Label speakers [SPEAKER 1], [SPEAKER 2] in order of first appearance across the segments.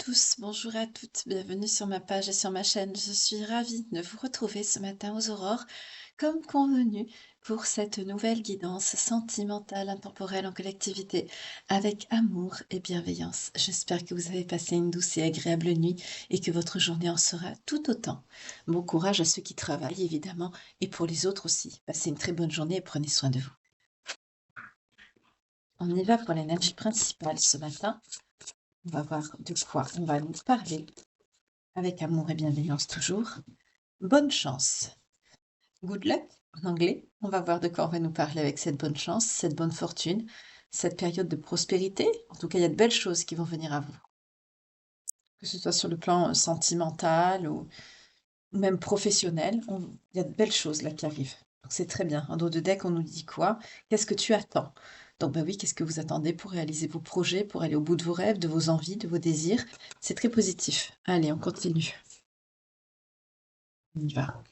[SPEAKER 1] tous, bonjour à toutes, bienvenue sur ma page et sur ma chaîne. Je suis ravie de vous retrouver ce matin aux aurores, comme convenu, pour cette nouvelle guidance sentimentale, intemporelle en collectivité, avec amour et bienveillance. J'espère que vous avez passé une douce et agréable nuit et que votre journée en sera tout autant. Bon courage à ceux qui travaillent, évidemment, et pour les autres aussi. Passez une très bonne journée et prenez soin de vous. On y va pour l'énergie principale ce matin. On va voir de quoi on va nous parler. Avec amour et bienveillance toujours. Bonne chance. Good luck en anglais. On va voir de quoi on va nous parler avec cette bonne chance, cette bonne fortune, cette période de prospérité. En tout cas, il y a de belles choses qui vont venir à vous. Que ce soit sur le plan sentimental ou même professionnel, il y a de belles choses là qui arrivent. Donc c'est très bien. En dos de deck, on nous dit quoi? Qu'est-ce que tu attends? Donc bah oui, qu'est-ce que vous attendez pour réaliser vos projets, pour aller au bout de vos rêves, de vos envies, de vos désirs? C'est très positif. Allez, on continue. On y va.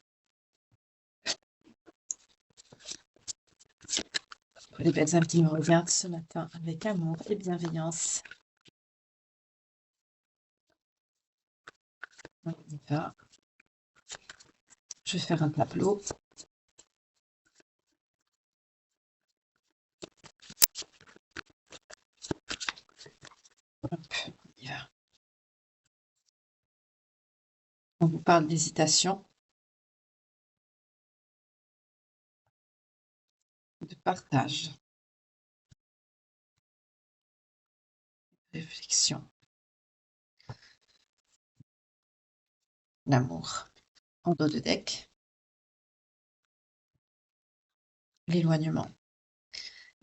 [SPEAKER 1] Pour les belles âmes qui me regardent ce matin avec amour et bienveillance. On y va. Je vais faire un tableau. Hop, on y va. On vous parle d'hésitation, de partage, réflexion, l'amour. En dos de deck, l'éloignement.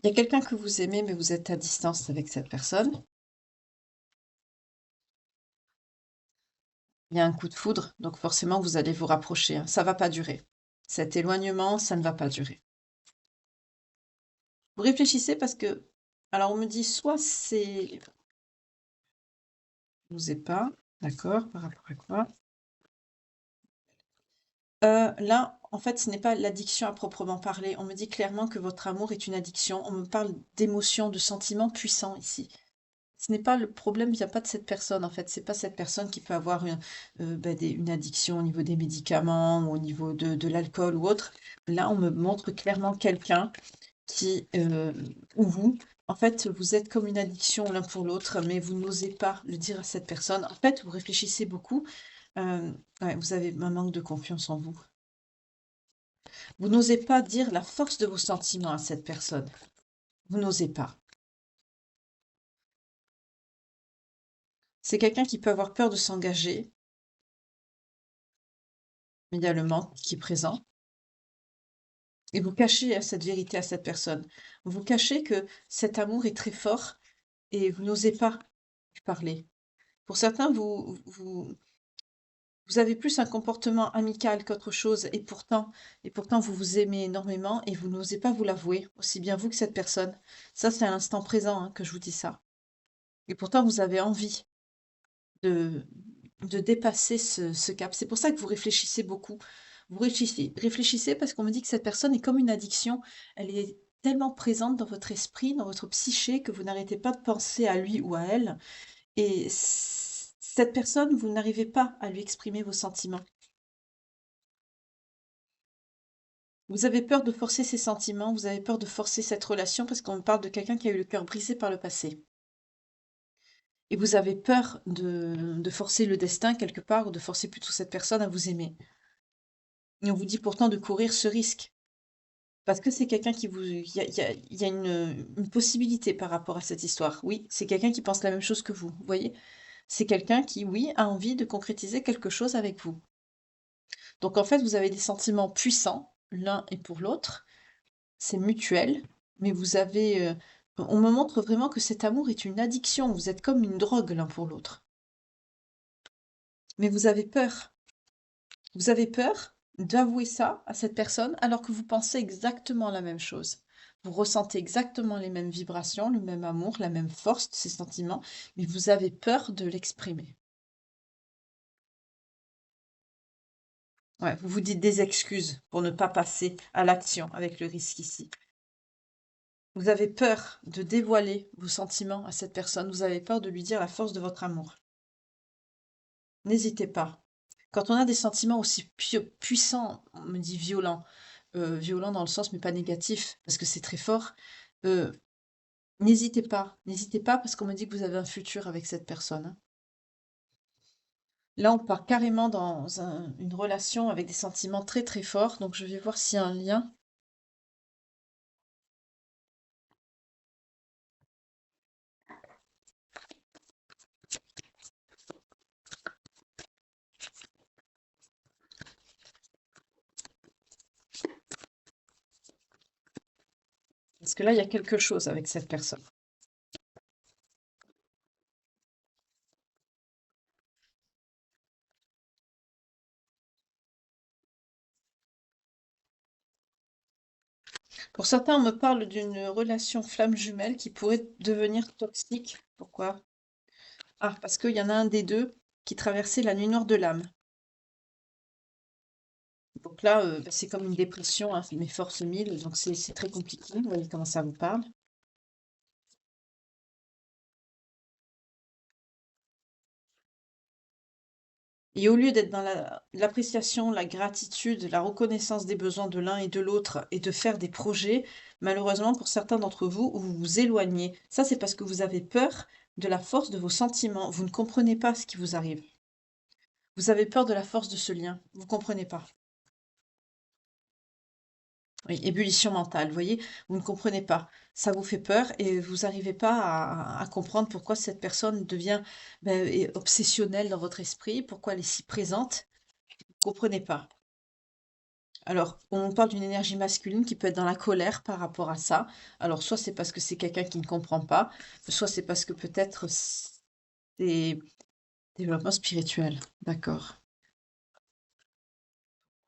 [SPEAKER 1] Il y a quelqu'un que vous aimez, mais vous êtes à distance avec cette personne. Il y a un coup de foudre, donc forcément vous allez vous rapprocher, hein. Ça ne va pas durer. Cet éloignement, ça ne va pas durer. Vous réfléchissez parce que, alors on me dit soit c'est, je vous ai pas, d'accord, par rapport à quoi? Là, en fait, ce n'est pas l'addiction à proprement parler. On me dit clairement que votre amour est une addiction. On me parle d'émotions, de sentiments puissants ici. Ce n'est pas le problème vient pas de cette personne, en fait. C'est pas cette personne qui peut avoir une addiction au niveau des médicaments ou au niveau de l'alcool ou autre. Là, on me montre clairement quelqu'un qui, ou vous, en fait, vous êtes comme une addiction l'un pour l'autre, mais vous n'osez pas le dire à cette personne. En fait, vous réfléchissez beaucoup. Ouais, vous avez un manque de confiance en vous. Vous n'osez pas dire la force de vos sentiments à cette personne. Vous n'osez pas. C'est quelqu'un qui peut avoir peur de s'engager, mais il y a le manque qui est présent. Et vous cachez cette vérité à cette personne. Vous cachez que cet amour est très fort et vous n'osez pas lui parler. Pour certains, vous avez plus un comportement amical qu'autre chose et pourtant vous vous aimez énormément et vous n'osez pas vous l'avouer, aussi bien vous que cette personne. Ça, c'est à l'instant présent, hein, que je vous dis ça. Et pourtant, vous avez envie de, de dépasser ce cap. C'est pour ça que vous réfléchissez beaucoup. Vous réfléchissez parce qu'on me dit que cette personne est comme une addiction. Elle est tellement présente dans votre esprit, dans votre psyché, que vous n'arrêtez pas de penser à lui ou à elle. Et cette personne, vous n'arrivez pas à lui exprimer vos sentiments. Vous avez peur de forcer ses sentiments, vous avez peur de forcer cette relation parce qu'on me parle de quelqu'un qui a eu le cœur brisé par le passé. Et vous avez peur de forcer le destin quelque part ou de forcer plutôt cette personne à vous aimer. Et on vous dit pourtant de courir ce risque. Parce que c'est quelqu'un qui vous... Il y a une possibilité par rapport à cette histoire. Oui, c'est quelqu'un qui pense la même chose que vous voyez? C'est quelqu'un qui, oui, a envie de concrétiser quelque chose avec vous. Donc en fait, vous avez des sentiments puissants, l'un et pour l'autre. C'est mutuel, mais vous avez... on me montre vraiment que cet amour est une addiction. Vous êtes comme une drogue l'un pour l'autre. Mais vous avez peur. Vous avez peur d'avouer ça à cette personne alors que vous pensez exactement la même chose. Vous ressentez exactement les mêmes vibrations, le même amour, la même force de ces sentiments, mais vous avez peur de l'exprimer. Ouais, vous vous dites des excuses pour ne pas passer à l'action avec le risque ici. Vous avez peur de dévoiler vos sentiments à cette personne, vous avez peur de lui dire la force de votre amour. N'hésitez pas. Quand on a des sentiments aussi puissants, on me dit violents, violents dans le sens mais pas négatif, parce que c'est très fort, heu, n'hésitez pas parce qu'on me dit que vous avez un futur avec cette personne, hein. Là, on part carrément dans une relation avec des sentiments très, très forts, donc je vais voir s'il y a un lien. Parce que là, il y a quelque chose avec cette personne. Pour certains, on me parle d'une relation flamme jumelle qui pourrait devenir toxique. Pourquoi? Ah, parce qu'il y en a un des 2 qui traversait la nuit noire de l'âme. Donc là, bah, c'est comme une dépression, hein, mes forces 1000, donc c'est très compliqué. Vous voyez comment ça vous parle? Et au lieu d'être dans l'appréciation, la gratitude, la reconnaissance des besoins de l'un et de l'autre et de faire des projets, malheureusement, pour certains d'entre vous, vous vous éloignez. Ça, c'est parce que vous avez peur de la force de vos sentiments. Vous ne comprenez pas ce qui vous arrive. Vous avez peur de la force de ce lien. Vous comprenez pas. Oui, ébullition mentale, vous voyez? Vous ne comprenez pas. Ça vous fait peur et vous n'arrivez pas à comprendre pourquoi cette personne devient est obsessionnelle dans votre esprit, pourquoi elle est si présente. Vous comprenez pas. Alors, on parle d'une énergie masculine qui peut être dans la colère par rapport à ça. Alors, soit c'est parce que c'est quelqu'un qui ne comprend pas, soit c'est parce que peut-être c'est développement spirituel. D'accord.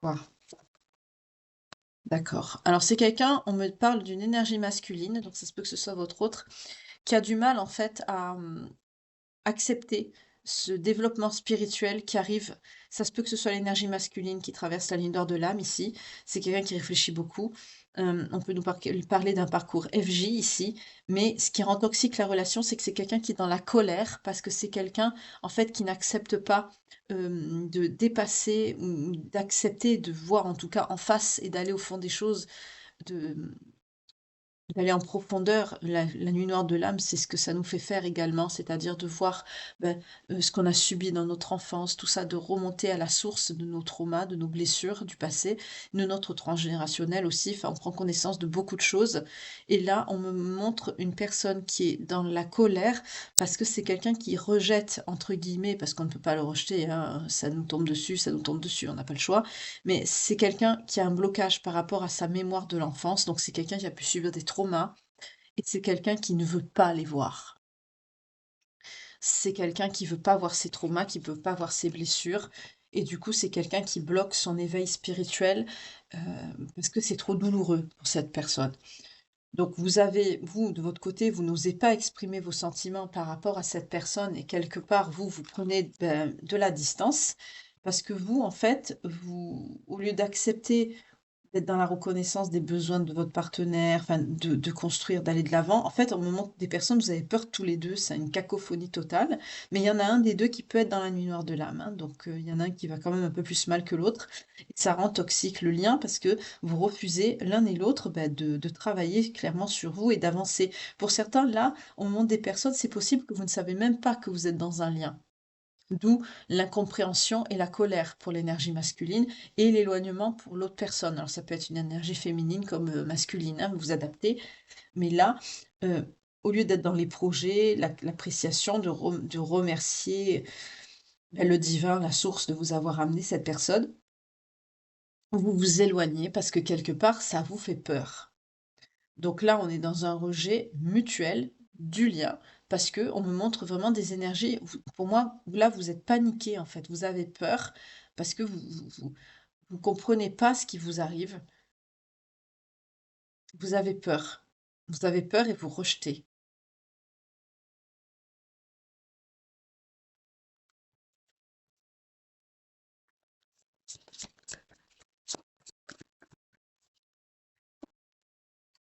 [SPEAKER 1] Wow. D'accord. Alors, c'est quelqu'un, on me parle d'une énergie masculine, donc ça se peut que ce soit votre autre, qui a du mal en fait à accepter ce développement spirituel qui arrive. Ça se peut que ce soit l'énergie masculine qui traverse la ligne d'or de l'âme ici. C'est quelqu'un qui réfléchit beaucoup. On peut parler d'un parcours FJ ici, mais ce qui rend toxique la relation, c'est que c'est quelqu'un qui est dans la colère parce que c'est quelqu'un en fait qui n'accepte pas de dépasser ou d'accepter de voir en tout cas en face et d'aller au fond des choses, de d'aller en profondeur. La nuit noire de l'âme, c'est ce que ça nous fait faire également, c'est-à-dire de voir, ce qu'on a subi dans notre enfance, tout ça, de remonter à la source de nos traumas, de nos blessures du passé, de notre transgénérationnel aussi. Enfin, on prend connaissance de beaucoup de choses et là, on me montre une personne qui est dans la colère parce que c'est quelqu'un qui «rejette» entre guillemets, parce qu'on ne peut pas le rejeter, hein, ça nous tombe dessus, on n'a pas le choix, mais c'est quelqu'un qui a un blocage par rapport à sa mémoire de l'enfance, donc c'est quelqu'un qui a pu subir des traumas et c'est quelqu'un qui ne veut pas les voir. C'est quelqu'un qui veut pas voir ses traumas, qui veut pas voir ses blessures et du coup, c'est quelqu'un qui bloque son éveil spirituel, heu, parce que c'est trop douloureux pour cette personne. Donc vous, de votre côté, vous n'osez pas exprimer vos sentiments par rapport à cette personne et quelque part, vous prenez, de la distance parce que vous, en fait, vous au lieu d'accepter d'être dans la reconnaissance des besoins de votre partenaire, enfin de construire, d'aller de l'avant. En fait, au moment des personnes, vous avez peur tous les 2, c'est une cacophonie totale, mais il y en a un des 2 qui peut être dans la nuit noire de l'âme, hein, donc il y en a un qui va quand même un peu plus mal que l'autre et ça rend toxique le lien parce que vous refusez l'un et l'autre, de travailler clairement sur vous et d'avancer. Pour certains, là, au moment des personnes, c'est possible que vous ne savez même pas que vous êtes dans un lien. D'où l'incompréhension et la colère pour l'énergie masculine et l'éloignement pour l'autre personne. Alors ça peut être une énergie féminine comme, masculine, hein, vous vous adaptez. Mais là, heu, au lieu d'être dans les projets, l'appréciation, de remercier, le divin, la source de vous avoir amené cette personne, vous vous éloignez parce que quelque part ça vous fait peur. Donc là, on est dans un rejet mutuel du lien parce que on me montre vraiment des énergies. Pour moi, là, vous êtes paniqué en fait. Vous avez peur parce que vous comprenez pas ce qui vous arrive. Vous avez peur. Vous avez peur et vous rejetez.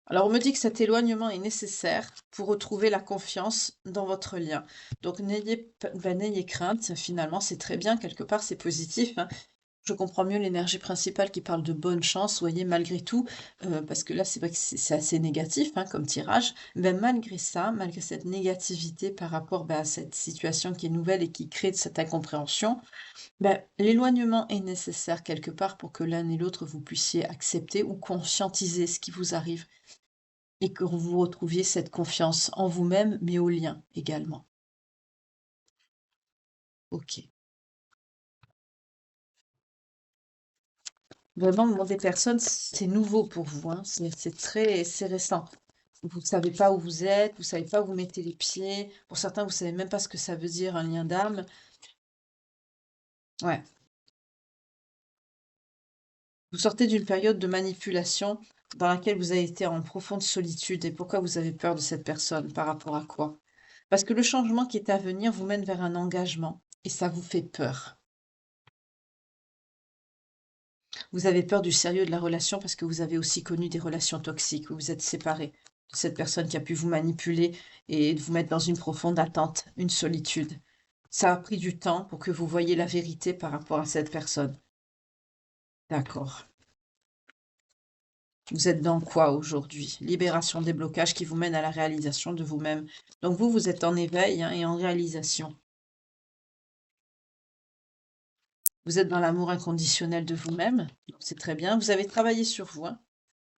[SPEAKER 1] Alors, on me dit que cet éloignement est nécessaire pour retrouver la confiance dans votre lien. Donc, n'ayez crainte, finalement, c'est très bien, quelque part, c'est positif, hein. Je comprends mieux l'énergie principale qui parle de bonne chance, voyez, malgré tout, parce que là, c'est vrai que c'est assez négatif, hein, comme tirage. Mais malgré ça, malgré cette négativité par rapport, bah, à cette situation qui est nouvelle et qui crée de cette incompréhension, bah, l'éloignement est nécessaire quelque part pour que l'un et l'autre vous puissiez accepter ou conscientiser ce qui vous arrive et que vous retrouviez cette confiance en vous-même, mais au lien également. OK. Vraiment, le monde des personnes, c'est nouveau pour vous, hein, c'est récent. Vous ne savez pas où vous êtes, vous savez pas où vous mettez les pieds. Pour certains, vous savez même pas ce que ça veut dire un lien d'âme. Ouais. Vous sortez d'une période de manipulation dans laquelle vous avez été en profonde solitude. Et pourquoi vous avez peur de cette personne? Par rapport à quoi? Parce que le changement qui est à venir vous mène vers un engagement et ça vous fait peur. Vous avez peur du sérieux de la relation parce que vous avez aussi connu des relations toxiques où vous êtes séparés de cette personne qui a pu vous manipuler et de vous mettre dans une profonde attente, une solitude. Ça a pris du temps pour que vous voyiez la vérité par rapport à cette personne. D'accord. Vous êtes dans quoi aujourd'hui? Libération des blocages qui vous mènent à la réalisation de vous-même. Donc vous, vous êtes en éveil, hein, et en réalisation. Vous êtes dans l'amour inconditionnel de vous-même. Donc c'est très bien. Vous avez travaillé sur vous, hein.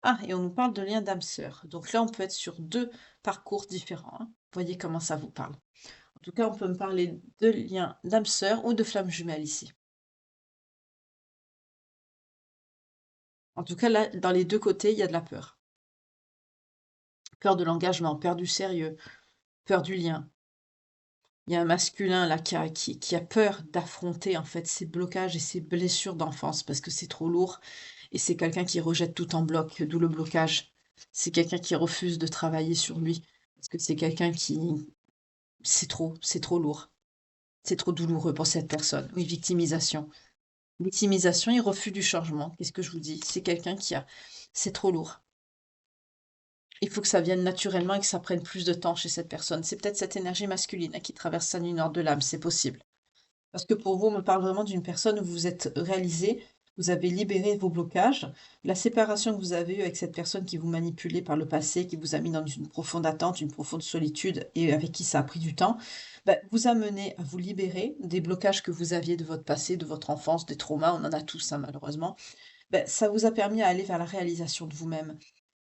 [SPEAKER 1] Ah, et on nous parle de lien d'âme-sœur. Donc là, on peut être sur deux parcours différents, hein. Voyez comment ça vous parle. En tout cas, on peut me parler de lien d'âme-sœur ou de flamme jumelle ici. En tout cas, là, dans les deux côtés, il y a de la peur. Peur de l'engagement, peur du sérieux, peur du lien. Il y a un masculin là qui a peur d'affronter en fait ses blocages et ses blessures d'enfance parce que c'est trop lourd et c'est quelqu'un qui rejette tout en bloc, d'où le blocage. C'est quelqu'un qui refuse de travailler sur lui parce que c'est quelqu'un qui c'est trop lourd. C'est trop douloureux pour cette personne. Oui, victimisation. Victimisation et refus du changement. Qu'est-ce que je vous dis? C'est quelqu'un qui a c'est trop lourd. Il faut que ça vienne naturellement et que ça prenne plus de temps chez cette personne. C'est peut-être cette énergie masculine, hein, qui traverse sa nuit nord de l'âme, c'est possible. Parce que pour vous, on me parle vraiment d'une personne où vous vous êtes réalisé, vous avez libéré vos blocages. La séparation que vous avez eue avec cette personne qui vous manipulait par le passé, qui vous a mis dans une profonde attente, une profonde solitude et avec qui ça a pris du temps, bah, vous a mené à vous libérer des blocages que vous aviez de votre passé, de votre enfance, des traumas, on en a tous, hein, malheureusement. Bah, ça vous a permis à aller vers la réalisation de vous-même.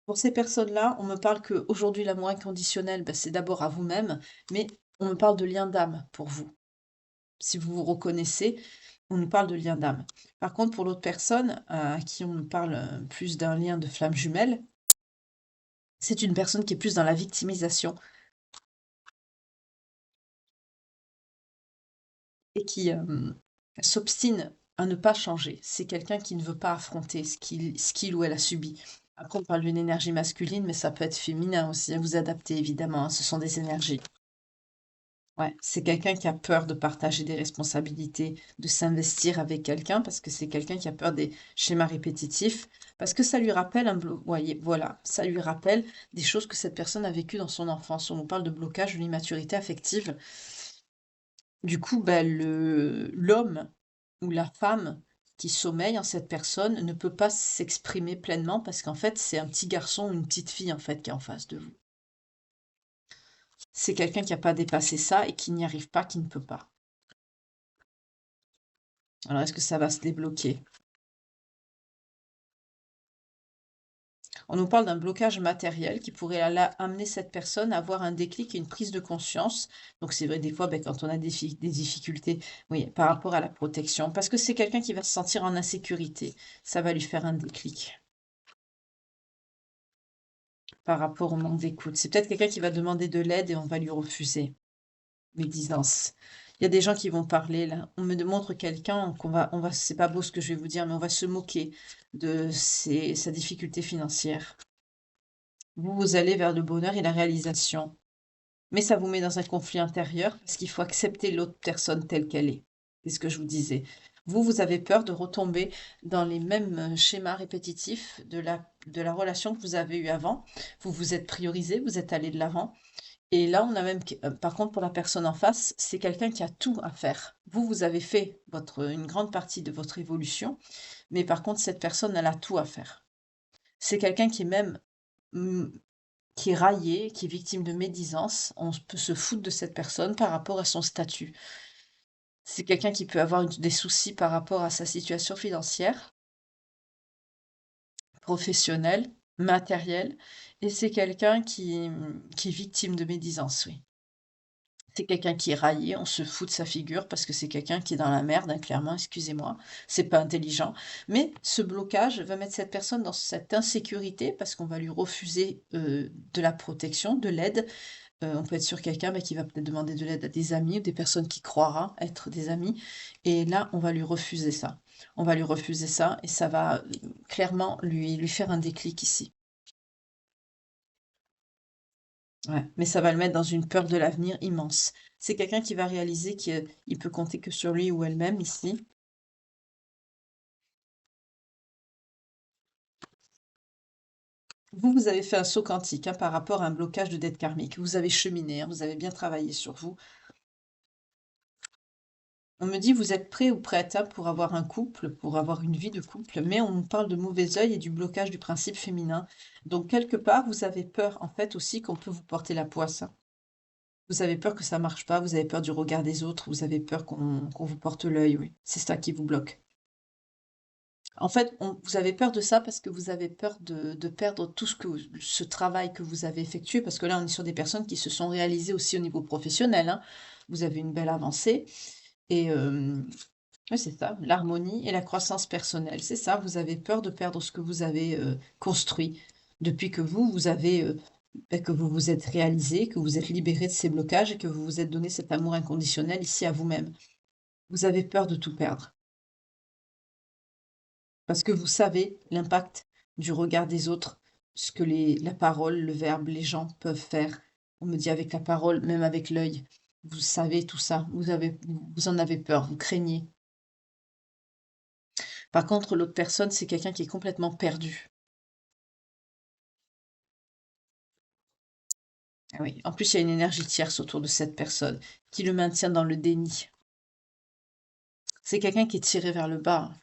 [SPEAKER 1] Pour ces personnes-là, on me parle qu'aujourd'hui, l'amour inconditionnel, bah, c'est d'abord à vous-même, mais on me parle de lien d'âme pour vous. Si vous vous reconnaissez, on nous parle de lien d'âme. Par contre, pour l'autre personne, à qui on nous parle, plus d'un lien de flamme jumelle, c'est une personne qui est plus dans la victimisation et qui, s'obstine à ne pas changer. C'est quelqu'un qui ne veut pas affronter ce qu'il ou elle a subi. Après, on parle d'une énergie masculine, mais ça peut être féminin aussi, à vous adapter évidemment, hein, ce sont des énergies. Ouais, c'est quelqu'un qui a peur de partager des responsabilités, de s'investir avec quelqu'un parce que c'est quelqu'un qui a peur des schémas répétitifs, parce que ça lui rappelle voyez, voilà, ça lui rappelle des choses que cette personne a vécues dans son enfance. On nous parle de blocage, de l'immaturité affective. Du coup, bah, l'homme ou la femme qui sommeille en cette personne ne peut pas s'exprimer pleinement parce qu'en fait, c'est un petit garçon ou une petite fille en fait qui est en face de vous. C'est quelqu'un qui n'a pas dépassé ça et qui n'y arrive pas, qui ne peut pas. Alors, est-ce que ça va se débloquer? On nous parle d'un blocage matériel qui pourrait amener cette personne à avoir un déclic et une prise de conscience. Donc, c'est vrai, des fois, ben, quand on a des difficultés, oui, par rapport à la protection, parce que c'est quelqu'un qui va se sentir en insécurité. Ça va lui faire un déclic par rapport au manque d'écoute. C'est peut-être quelqu'un qui va demander de l'aide et on va lui refuser. Médisance. Il y a des gens qui vont parler là. On me montre quelqu'un c'est pas beau ce que je vais vous dire, mais on va se moquer de sa difficulté financière. Vous, vous allez vers le bonheur et la réalisation. Mais ça vous met dans un conflit intérieur parce qu'il faut accepter l'autre personne telle qu'elle est. C'est ce que je vous disais. Vous avez peur de retomber dans les mêmes schémas répétitifs de la relation que vous avez eue avant. Vous vous êtes priorisé, vous êtes allé de l'avant. Et là, on a même, par contre, pour la personne en face, c'est quelqu'un qui a tout à faire. Vous avez fait une grande partie de votre évolution, mais par contre, cette personne, elle a tout à faire. C'est quelqu'un qui est même, mm, qui est raillé, qui est victime de médisance. On peut se foutre de cette personne par rapport à son statut. C'est quelqu'un qui peut avoir des soucis par rapport à sa situation financière, professionnelle, matérielle, et c'est quelqu'un qui est victime de médisance, oui. C'est quelqu'un qui est raillé, on se fout de sa figure parce que c'est quelqu'un qui est dans la merde, hein, clairement, excusez-moi, c'est pas intelligent. Mais ce blocage va mettre cette personne dans cette insécurité parce qu'on va lui refuser de la protection, de l'aide. On peut être sur quelqu'un qui va peut-être demander de l'aide à des amis ou des personnes qui croira être des amis. Et là, on va lui refuser ça. On va lui refuser ça et ça va clairement lui faire un déclic ici. Ouais, mais ça va le mettre dans une peur de l'avenir immense. C'est quelqu'un qui va réaliser qu'il peut compter que sur lui ou elle-même ici. Vous avez fait un saut quantique hein, par rapport à un blocage de dette karmique. Vous avez cheminé, hein, vous avez bien travaillé sur vous. On me dit vous êtes prêt ou prête hein, pour avoir un couple, pour avoir une vie de couple, mais on nous parle de mauvais œil et du blocage du principe féminin. Donc quelque part, vous avez peur en fait aussi qu'on peut vous porter la poisse, hein. Vous avez peur que ça marche pas, vous avez peur du regard des autres, vous avez peur qu'on vous porte l'œil, oui. C'est ça qui vous bloque. En fait, vous avez peur de ça parce que vous avez peur de perdre tout ce travail que vous avez effectué, parce que là, on est sur des personnes qui se sont réalisées aussi au niveau professionnel, hein. Vous avez une belle avancée et ouais, c'est ça, l'harmonie et la croissance personnelle. C'est ça, vous avez peur de perdre ce que vous avez construit depuis que vous avez que vous vous êtes réalisé, que vous êtes libéré de ces blocages et que vous vous êtes donné cet amour inconditionnel ici à vous-même. Vous avez peur de tout perdre. Parce que vous savez l'impact du regard des autres, ce que la parole, le verbe, les gens peuvent faire. On me dit avec la parole, même avec l'œil. Vous savez tout ça. Vous en avez peur, vous craignez. Par contre, l'autre personne, c'est quelqu'un qui est complètement perdu. Ah oui. En plus, il y a une énergie tierce autour de cette personne qui le maintient dans le déni. C'est quelqu'un qui est tiré vers le bas.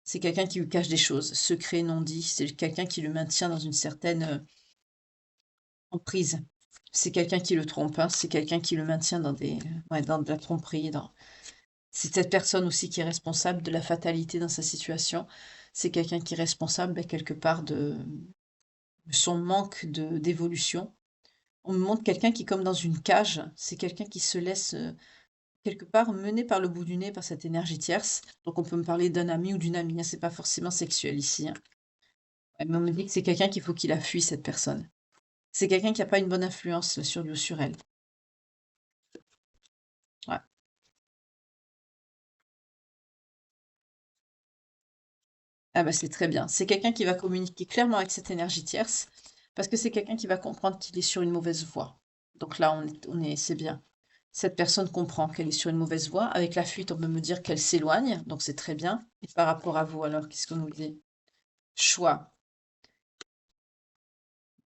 [SPEAKER 1] C'est quelqu'un qui lui cache des choses, secrets non dits. C'est quelqu'un qui le maintient dans une certaine emprise. C'est quelqu'un qui le trompe, hein. C'est quelqu'un qui le maintient ouais, dans de la tromperie. C'est cette personne aussi qui est responsable de la fatalité dans sa situation. C'est quelqu'un qui est responsable, quelque part, de son manque d'évolution. On me montre quelqu'un qui est comme dans une cage. C'est quelqu'un qui se laisse, quelque part, mener par le bout du nez par cette énergie tierce. Donc on peut me parler d'un ami ou d'une amie, hein. C'est pas forcément sexuel ici, hein. Ouais, mais on me dit que c'est quelqu'un qu'il faut qu'il la fuit, cette personne. C'est quelqu'un qui a pas une bonne influence sur lui ou sur elle. Ouais. Ah bah, c'est très bien. C'est quelqu'un qui va communiquer clairement avec cette énergie tierce, parce que c'est quelqu'un qui va comprendre qu'il est sur une mauvaise voie. Donc là, c'est bien. Cette personne comprend qu'elle est sur une mauvaise voie. Avec la fuite, on peut me dire qu'elle s'éloigne, donc c'est très bien. Et par rapport à vous, alors, qu'est-ce qu'on nous dit? Choix.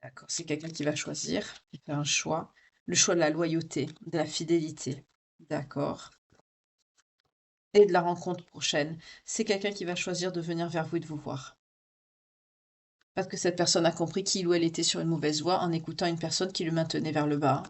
[SPEAKER 1] D'accord, c'est quelqu'un qui va choisir, qui fait un choix. Le choix de la loyauté, de la fidélité. D'accord. Et de la rencontre prochaine. C'est quelqu'un qui va choisir de venir vers vous et de vous voir. Parce que cette personne a compris qu'il ou elle était sur une mauvaise voie en écoutant une personne qui le maintenait vers le bas.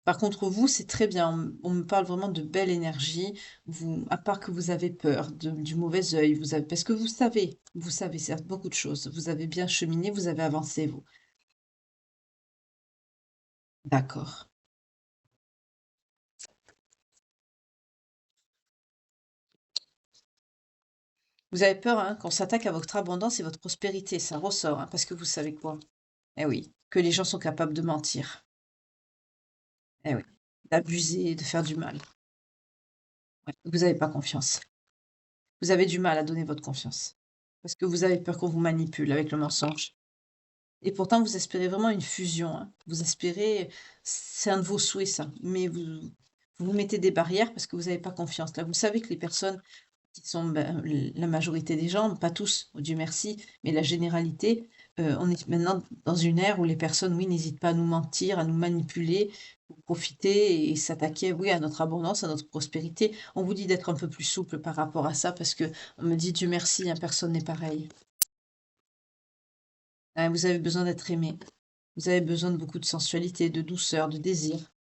[SPEAKER 1] Par contre, vous, c'est très bien. On me parle vraiment de belle énergie. Vous, à part que vous avez peur du mauvais œil, parce que vous savez certes beaucoup de choses. Vous avez bien cheminé, vous avez avancé, vous. D'accord. Vous avez peur, hein, qu'on s'attaque à votre abondance et votre prospérité. Ça ressort, hein, parce que vous savez quoi? Eh oui, que les gens sont capables de mentir. Eh oui, d'abuser, de faire du mal. Ouais, vous n'avez pas confiance. Vous avez du mal à donner votre confiance. Parce que vous avez peur qu'on vous manipule avec le mensonge. Et pourtant, vous espérez vraiment une fusion, hein. Vous espérez, c'est un de vos souhaits, ça. Mais vous Vous mettez des barrières parce que vous n'avez pas confiance. Là, vous savez que les personnes qui sont, ben, la majorité des gens, pas tous, Dieu merci, mais la généralité, on est maintenant dans une ère où les personnes, oui, n'hésitent pas à nous mentir, à nous manipuler, pour profiter et s'attaquer, oui, à notre abondance, à notre prospérité. On vous dit d'être un peu plus souple par rapport à ça parce que on me dit: «Dieu merci, hein, personne n'est pareil». Hein, vous avez besoin d'être aimé. Vous avez besoin de beaucoup de sensualité, de douceur, de désir.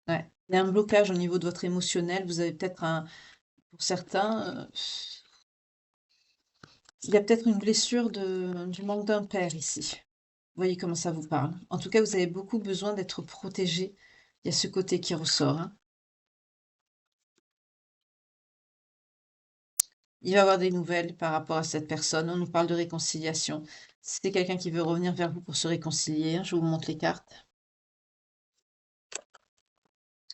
[SPEAKER 1] Ouais. Il y a un blocage au niveau de votre émotionnel. Vous avez peut-être un pour certains, il y a peut-être une blessure du manque d'un père ici. Vous voyez comment ça vous parle? En tout cas, vous avez beaucoup besoin d'être protégé. Il y a ce côté qui ressort, hein. Il va y avoir des nouvelles par rapport à cette personne. On nous parle de réconciliation. C'est quelqu'un qui veut revenir vers vous pour se réconcilier, hein, je vous montre les cartes.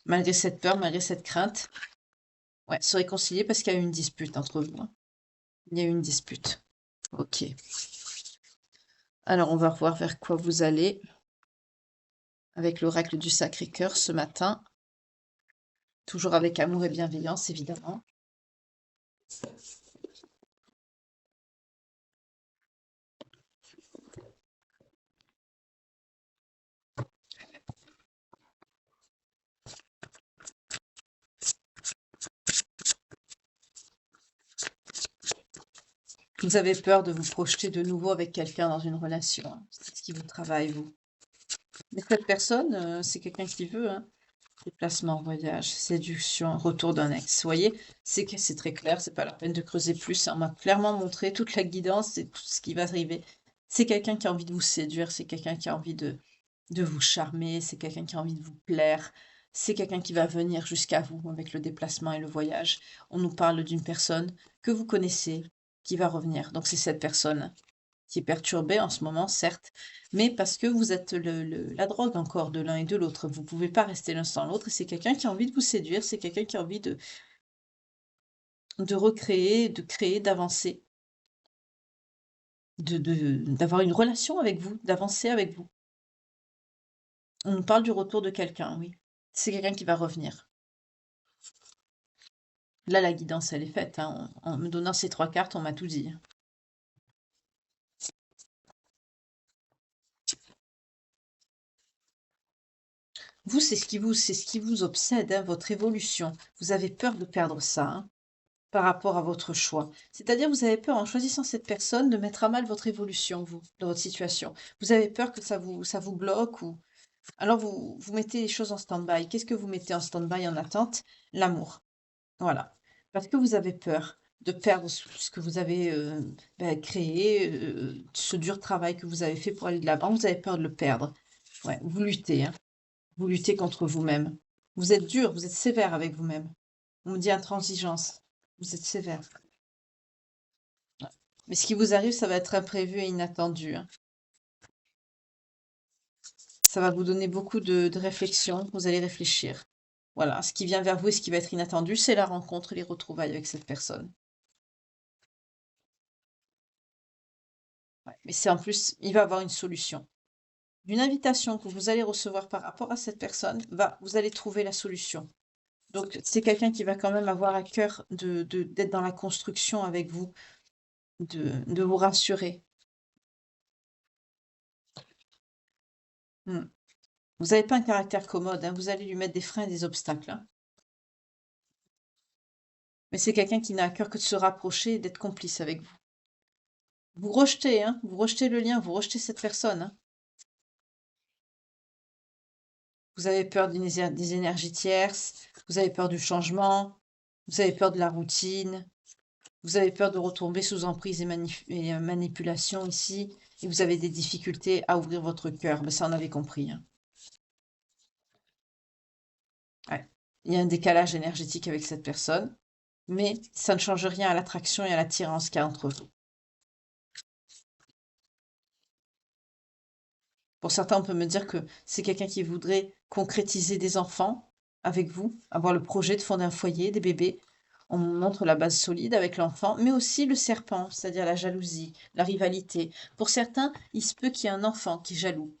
[SPEAKER 1] Malgré cette peur, malgré cette crainte. Ouais, se réconcilier parce qu'il y a eu une dispute entre vous, hein. Il y a eu une dispute. OK. Alors, on va voir vers quoi vous allez avec l'oracle du Sacré-Cœur ce matin. Toujours avec amour et bienveillance, évidemment. Vous avez peur de vous projeter de nouveau avec quelqu'un dans une relation, hein. C'est ce qui vous travaille, vous. Mais cette personne, c'est quelqu'un qui veut, hein. Déplacement, voyage, séduction, retour d'un ex. Vous voyez, c'est que c'est très clair, c'est pas la peine de creuser plus. On m'a clairement montré toute la guidance et tout ce qui va arriver. C'est quelqu'un qui a envie de vous séduire, c'est quelqu'un qui a envie de vous charmer, c'est quelqu'un qui a envie de vous plaire, c'est quelqu'un qui va venir jusqu'à vous avec le déplacement et le voyage. On nous parle d'une personne que vous connaissez qui va revenir. Donc c'est cette personne qui est perturbée en ce moment, certes, mais parce que vous êtes la drogue encore de l'un et de l'autre. Vous ne pouvez pas rester l'un sans l'autre. Et c'est quelqu'un qui a envie de vous séduire, c'est quelqu'un qui a envie de recréer, de créer, d'avancer, d'avoir une relation avec vous, d'avancer avec vous. On nous parle du retour de quelqu'un, oui. C'est quelqu'un qui va revenir. Là, la guidance, elle est faite, hein. En me donnant ces 3 cartes, on m'a tout dit. Vous, c'est ce qui vous obsède, hein, votre évolution. Vous avez peur de perdre ça, hein, par rapport à votre choix. C'est-à-dire, vous avez peur, en choisissant cette personne, de mettre à mal votre évolution, vous, dans votre situation. Vous avez peur que ça vous bloque ou... Alors, vous mettez les choses en stand-by. Qu'est-ce que vous mettez en stand-by en attente? L'amour. Voilà. Parce que vous avez peur de perdre ce que vous avez créé, ce dur travail que vous avez fait pour aller de l'avant. Vous avez peur de le perdre. Ouais, vous luttez, hein. Vous luttez contre vous-même. Vous êtes dur, vous êtes sévère avec vous-même. On me dit intransigeance. Vous êtes sévère. Ouais. Mais ce qui vous arrive, ça va être imprévu et inattendu, hein. Ça va vous donner beaucoup de réflexion. Vous allez réfléchir. Voilà, ce qui vient vers vous et ce qui va être inattendu, c'est la rencontre et les retrouvailles avec cette personne. Ouais. Mais c'est en plus, il va avoir une solution. D'une invitation que vous allez recevoir par rapport à cette personne, vous allez trouver la solution. Donc, c'est quelqu'un qui va quand même avoir à cœur d'être dans la construction avec vous, de vous rassurer. Hmm. Vous n'avez pas un caractère commode, hein, vous allez lui mettre des freins et des obstacles, hein. Mais c'est quelqu'un qui n'a à cœur que de se rapprocher et d'être complice avec vous. Vous rejetez, hein, vous rejetez le lien, vous rejetez cette personne, hein. Vous avez peur des énergies tierces, vous avez peur du changement, vous avez peur de la routine, vous avez peur de retomber sous emprise et manipulation ici, et vous avez des difficultés à ouvrir votre cœur. Mais ça, on avait compris, hein. Ouais. Il y a un décalage énergétique avec cette personne, mais ça ne change rien à l'attraction et à l'attirance qu'il y a entre vous. Pour certains, on peut me dire que c'est quelqu'un qui voudrait concrétiser des enfants avec vous, avoir le projet de fonder un foyer, des bébés. On montre la base solide avec l'enfant, mais aussi le serpent, c'est-à-dire la jalousie, la rivalité. Pour certains, il se peut qu'il y ait un enfant qui est jaloux.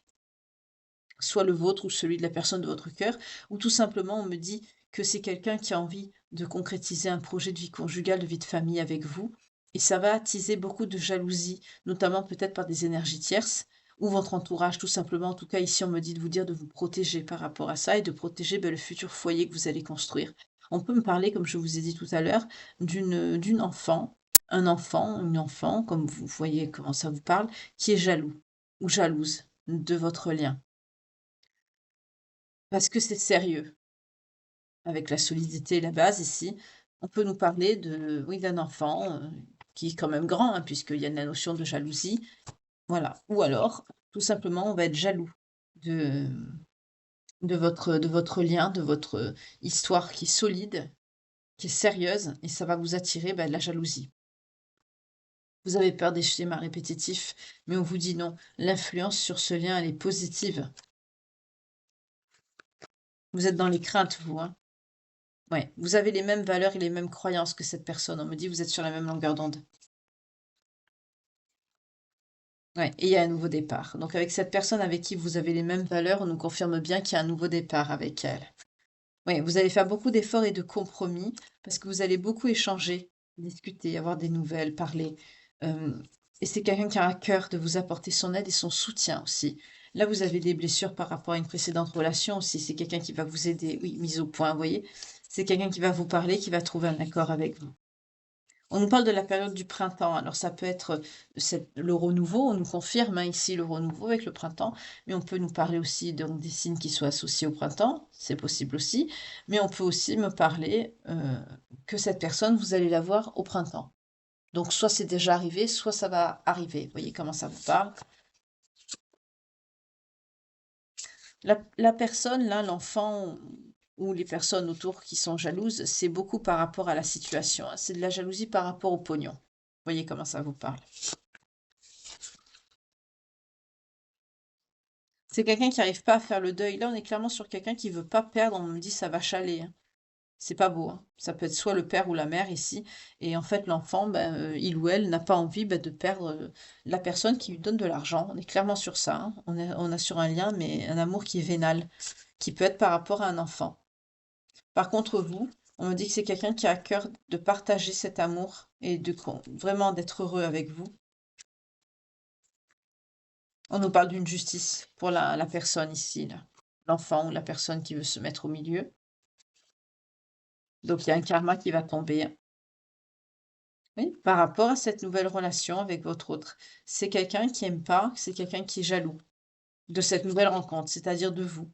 [SPEAKER 1] soit le vôtre ou celui de la personne de votre cœur, ou tout simplement on me dit que c'est quelqu'un qui a envie de concrétiser un projet de vie conjugale, de vie de famille avec vous, et ça va attiser beaucoup de jalousie, notamment peut-être par des énergies tierces, ou votre entourage tout simplement. En tout cas, ici on me dit de vous dire de vous protéger par rapport à ça et de protéger le futur foyer que vous allez construire. On peut me parler, comme je vous ai dit tout à l'heure, d'une enfant, un enfant, une enfant, comme vous voyez comment ça vous parle, qui est jaloux ou jalouse de votre lien. Parce que c'est sérieux, avec la solidité et la base ici. On peut nous parler de oui, d'un enfant, qui est quand même grand, hein, puisqu'il y a la notion de jalousie, voilà. Ou alors, tout simplement, on va être jaloux de de votre lien, de votre histoire qui est solide, qui est sérieuse et ça va vous attirer, de la jalousie. Vous avez peur des schémas répétitifs, mais on vous dit non, l'influence sur ce lien, elle est positive. Vous êtes dans les craintes, vous, hein? Ouais, vous avez les mêmes valeurs et les mêmes croyances que cette personne. On me dit: «Vous êtes sur la même longueur d'onde». Ouais, et il y a un nouveau départ. Donc avec cette personne avec qui vous avez les mêmes valeurs, on nous confirme bien qu'il y a un nouveau départ avec elle. Oui, vous allez faire beaucoup d'efforts et de compromis parce que vous allez beaucoup échanger, discuter, avoir des nouvelles, parler. Et c'est quelqu'un qui a à cœur de vous apporter son aide et son soutien aussi. Là, vous avez des blessures par rapport à une précédente relation aussi. C'est quelqu'un qui va vous aider, oui, mise au point, vous voyez. C'est quelqu'un qui va vous parler, qui va trouver un accord avec vous. On nous parle de la période du printemps. Alors ça peut être le renouveau, on nous confirme hein, ici le renouveau avec le printemps, mais on peut nous parler aussi donc, des signes qui soient associés au printemps, c'est possible aussi, mais on peut aussi me parler que cette personne, vous allez la voir au printemps. Donc soit c'est déjà arrivé, soit ça va arriver. Vous voyez comment ça vous parle? La personne, là, l'enfant ou les personnes autour qui sont jalouses, c'est beaucoup par rapport à la situation, hein. C'est de la jalousie par rapport au pognon. Vous voyez comment ça vous parle? C'est quelqu'un qui arrive pas à faire le deuil. Là, on est clairement sur quelqu'un qui veut pas perdre. On me dit ça va chaler, hein. C'est pas beau, hein. Ça peut être soit le père ou la mère ici. Et en fait, l'enfant, il ou elle n'a pas envie de perdre la personne qui lui donne de l'argent. On est clairement sur ça, hein. On a sur un lien, mais un amour qui est vénal, qui peut être par rapport à un enfant. Par contre, vous, on me dit que c'est quelqu'un qui a à cœur de partager cet amour et vraiment d'être heureux avec vous. On nous parle d'une justice pour la personne ici, là. L'enfant ou la personne qui veut se mettre au milieu. Donc il y a un karma qui va tomber. Oui, par rapport à cette nouvelle relation avec votre autre. C'est quelqu'un qui aime pas, c'est quelqu'un qui est jaloux de cette nouvelle rencontre, c'est-à-dire de vous.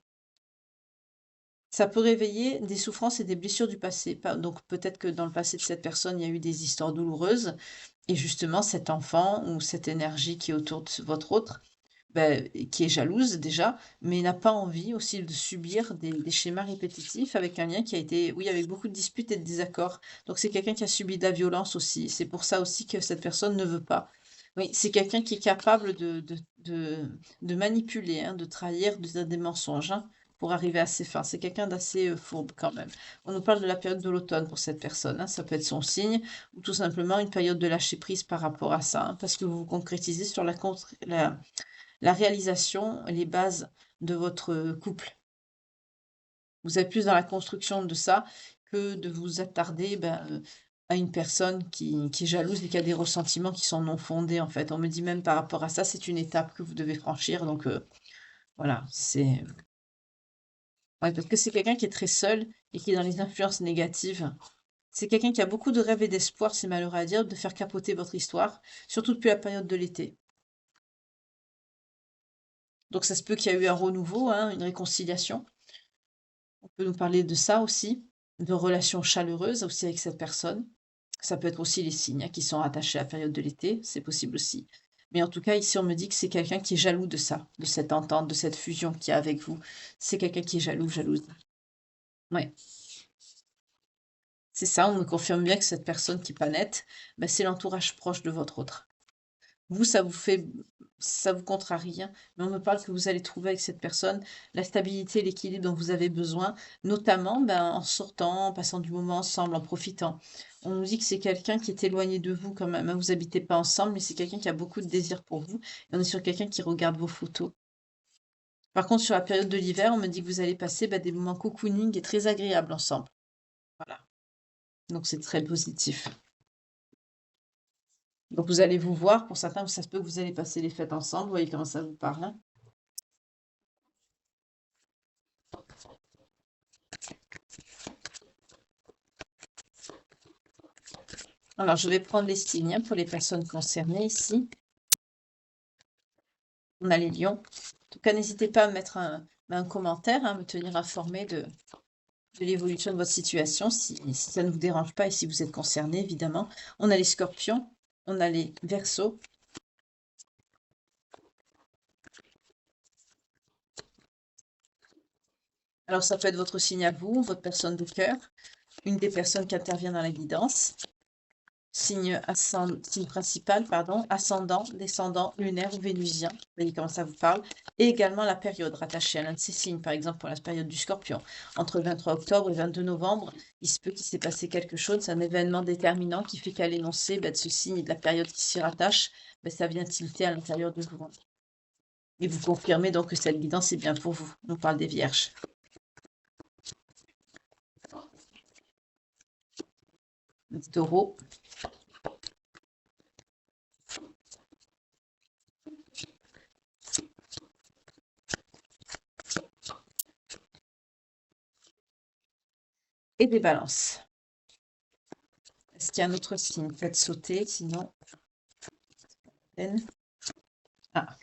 [SPEAKER 1] Ça peut réveiller des souffrances et des blessures du passé. Donc peut-être que dans le passé de cette personne, il y a eu des histoires douloureuses. Et justement, cet enfant ou cette énergie qui est autour de votre autre, qui est jalouse déjà, mais n'a pas envie aussi de subir des schémas répétitifs avec un lien qui a été, oui, avec beaucoup de disputes et de désaccords. Donc c'est quelqu'un qui a subi de la violence aussi. C'est pour ça aussi que cette personne ne veut pas. Oui, c'est quelqu'un qui est capable de manipuler, hein, de trahir, de dire des mensonges, hein, pour arriver à ses fins. C'est quelqu'un d'assez fourbe quand même. On nous parle de la période de l'automne pour cette personne, hein. Ça peut être son signe ou tout simplement une période de lâcher prise par rapport à ça, hein, parce que vous vous concrétisez sur la réalisation, les bases de votre couple. Vous êtes plus dans la construction de ça que de vous attarder à une personne qui est jalouse et qui a des ressentiments qui sont non fondés en fait. On me dit même par rapport à ça, c'est une étape que vous devez franchir. Donc voilà, c'est ouais, parce que c'est quelqu'un qui est très seul et qui est dans les influences négatives. C'est quelqu'un qui a beaucoup de rêves et d'espoir, c'est malheureux à dire, de faire capoter votre histoire, surtout depuis la période de l'été. Donc ça se peut qu'il y a eu un renouveau, hein, une réconciliation. On peut nous parler de ça aussi, de relations chaleureuses aussi avec cette personne. Ça peut être aussi les signes hein, qui sont rattachés à la période de l'été, c'est possible aussi. Mais en tout cas, ici, on me dit que c'est quelqu'un qui est jaloux de ça, de cette entente, de cette fusion qu'il y a avec vous. C'est quelqu'un qui est jaloux, jalouse. Ouais, c'est ça, on me confirme bien que cette personne qui n'est pas nette, c'est l'entourage proche de votre autre. Vous, ça vous contrarie, hein, mais on me parle que vous allez trouver avec cette personne la stabilité et l'équilibre dont vous avez besoin, notamment en sortant, en passant du moment ensemble, en profitant. On nous dit que c'est quelqu'un qui est éloigné de vous quand même, hein, vous habitez pas ensemble, mais c'est quelqu'un qui a beaucoup de désir pour vous. Et on est sur quelqu'un qui regarde vos photos. Par contre, sur la période de l'hiver, on me dit que vous allez passer des moments cocooning et très agréables ensemble. Voilà. Donc, c'est très positif. Donc, vous allez vous voir. Pour certains, ça se peut que vous allez passer les fêtes ensemble. Vous voyez comment ça vous parle, hein. Alors, je vais prendre les signes hein, pour les personnes concernées ici. On a les lions. En tout cas, n'hésitez pas à me mettre un commentaire, à me tenir informé de l'évolution de votre situation, si ça ne vous dérange pas et si vous êtes concerné, évidemment. On a les scorpions, on a les verseaux. Alors, ça peut être votre signe à vous, votre personne de cœur, une des personnes qui intervient dans la guidance. Signe principal, pardon, ascendant, descendant, lunaire ou vénusien. Vous voyez comment ça vous parle. Et également la période rattachée à l'un de ces signes, par exemple pour la période du Scorpion. Entre le 23 octobre et 22 novembre, il se peut qu'il s'est passé quelque chose. C'est un événement déterminant qui fait qu'à l'énoncé de ce signe et de la période qui s'y rattache, ça vient tilter à l'intérieur de vous. Et vous confirmez donc que cette guidance est bien pour vous. On parle des Vierges. Les Taureaux. Et des Balances. Est-ce qu'il y a un autre signe? Faites sauter, sinon... Ah,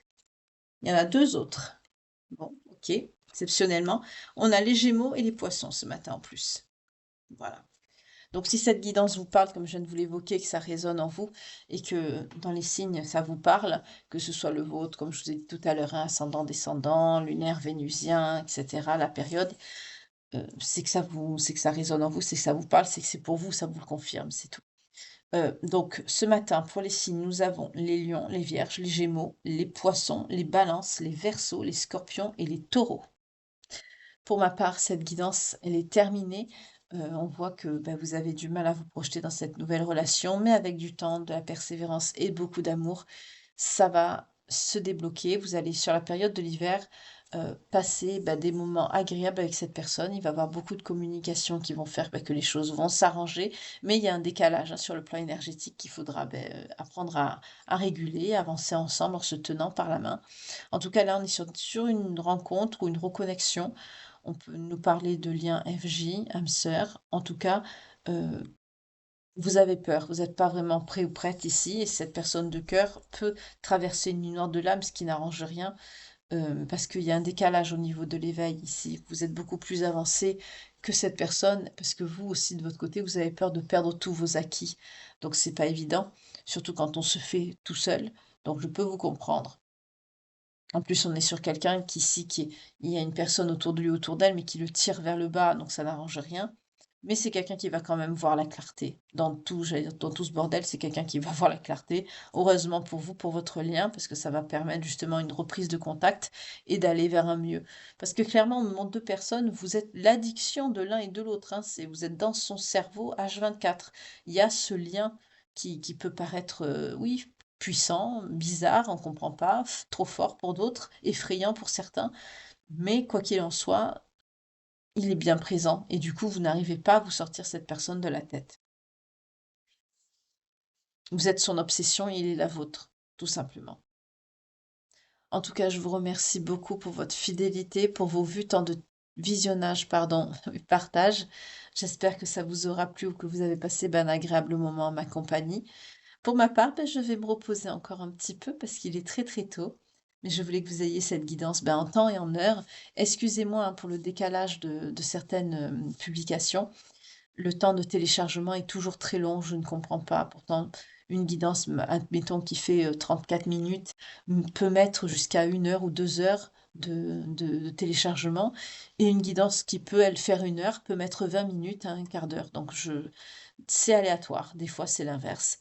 [SPEAKER 1] il y en a deux autres. Bon, ok, exceptionnellement. On a les Gémeaux et les Poissons ce matin en plus. Voilà. Donc si cette guidance vous parle, comme je viens de vous l'évoquer, que ça résonne en vous et que dans les signes ça vous parle, que ce soit le vôtre, comme je vous ai dit tout à l'heure, hein, ascendant, descendant, lunaire, vénusien, etc., la période, c'est que ça résonne en vous, c'est que ça vous parle, c'est que c'est pour vous, ça vous le confirme, c'est tout. Donc ce matin, pour les signes, nous avons les lions, les vierges, les gémeaux, les poissons, les balances, les verseaux, les scorpions et les taureaux. Pour ma part, cette guidance, elle est terminée. On voit que vous avez du mal à vous projeter dans cette nouvelle relation, mais avec du temps, de la persévérance et beaucoup d'amour, ça va se débloquer. Vous allez, sur la période de l'hiver, passer des moments agréables avec cette personne. Il va y avoir beaucoup de communication qui vont faire que les choses vont s'arranger, mais il y a un décalage hein, sur le plan énergétique qu'il faudra apprendre à réguler, avancer ensemble en se tenant par la main. En tout cas, là, on est sur une rencontre ou une reconnexion. On peut nous parler de lien FJ, âme sœur. En tout cas, vous avez peur, vous n'êtes pas vraiment prêt ou prête ici, et cette personne de cœur peut traverser une nuit noire de l'âme, ce qui n'arrange rien, parce qu'il y a un décalage au niveau de l'éveil ici. Vous êtes beaucoup plus avancé que cette personne, parce que vous aussi, de votre côté, vous avez peur de perdre tous vos acquis. Donc c'est pas évident, surtout quand on se fait tout seul. Donc je peux vous comprendre. En plus, on est sur quelqu'un il y a une personne autour de lui, autour d'elle, mais qui le tire vers le bas, donc ça n'arrange rien. Mais c'est quelqu'un qui va quand même voir la clarté. Dans tout, j'allais dire, dans tout ce bordel, c'est quelqu'un qui va voir la clarté. Heureusement pour vous, pour votre lien, parce que ça va permettre justement une reprise de contact et d'aller vers un mieux. Parce que clairement, au moment de deux personnes, vous êtes l'addiction de l'un et de l'autre, hein. Vous êtes dans son cerveau H24. Il y a ce lien qui peut paraître, oui, puissant, bizarre, on ne comprend pas, trop fort pour d'autres, effrayant pour certains, mais quoi qu'il en soit, il est bien présent et du coup, vous n'arrivez pas à vous sortir cette personne de la tête. Vous êtes son obsession et il est la vôtre, tout simplement. En tout cas, je vous remercie beaucoup pour votre fidélité, pour vos vues, tant de visionnage, pardon, et partage. J'espère que ça vous aura plu ou que vous avez passé un agréable moment en ma compagnie. Pour ma part, je vais me reposer encore un petit peu parce qu'il est très très tôt. Mais je voulais que vous ayez cette guidance en temps et en heure. Excusez-moi hein, pour le décalage de certaines publications. Le temps de téléchargement est toujours très long, je ne comprends pas. Pourtant, une guidance, admettons, qui fait 34 minutes, peut mettre jusqu'à 1 heure ou 2 heures de téléchargement. Et une guidance qui peut, elle, faire 1 heure, peut mettre 20 minutes à un quart d'heure. Donc, c'est aléatoire. Des fois, c'est l'inverse.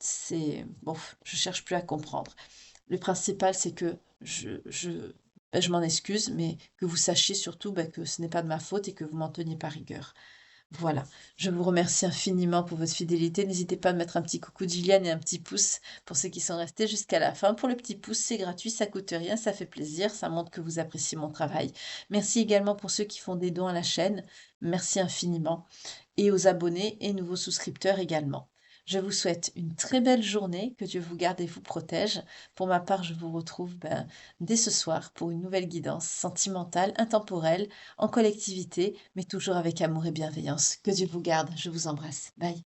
[SPEAKER 1] C'est bon, je cherche plus à comprendre. Le principal, c'est que je m'en excuse, mais que vous sachiez surtout que ce n'est pas de ma faute et que vous m'en teniez par rigueur. Voilà, je vous remercie infiniment pour votre fidélité. N'hésitez pas à mettre un petit coucou de Gilliane et un petit pouce pour ceux qui sont restés jusqu'à la fin. Pour le petit pouce, c'est gratuit, ça coûte rien, ça fait plaisir, ça montre que vous appréciez mon travail. Merci également pour ceux qui font des dons à la chaîne. Merci infiniment. Et aux abonnés et nouveaux souscripteurs également. Je vous souhaite une très belle journée, que Dieu vous garde et vous protège. Pour ma part, je vous retrouve dès ce soir pour une nouvelle guidance sentimentale, intemporelle, en collectivité, mais toujours avec amour et bienveillance. Que Dieu vous garde, je vous embrasse. Bye.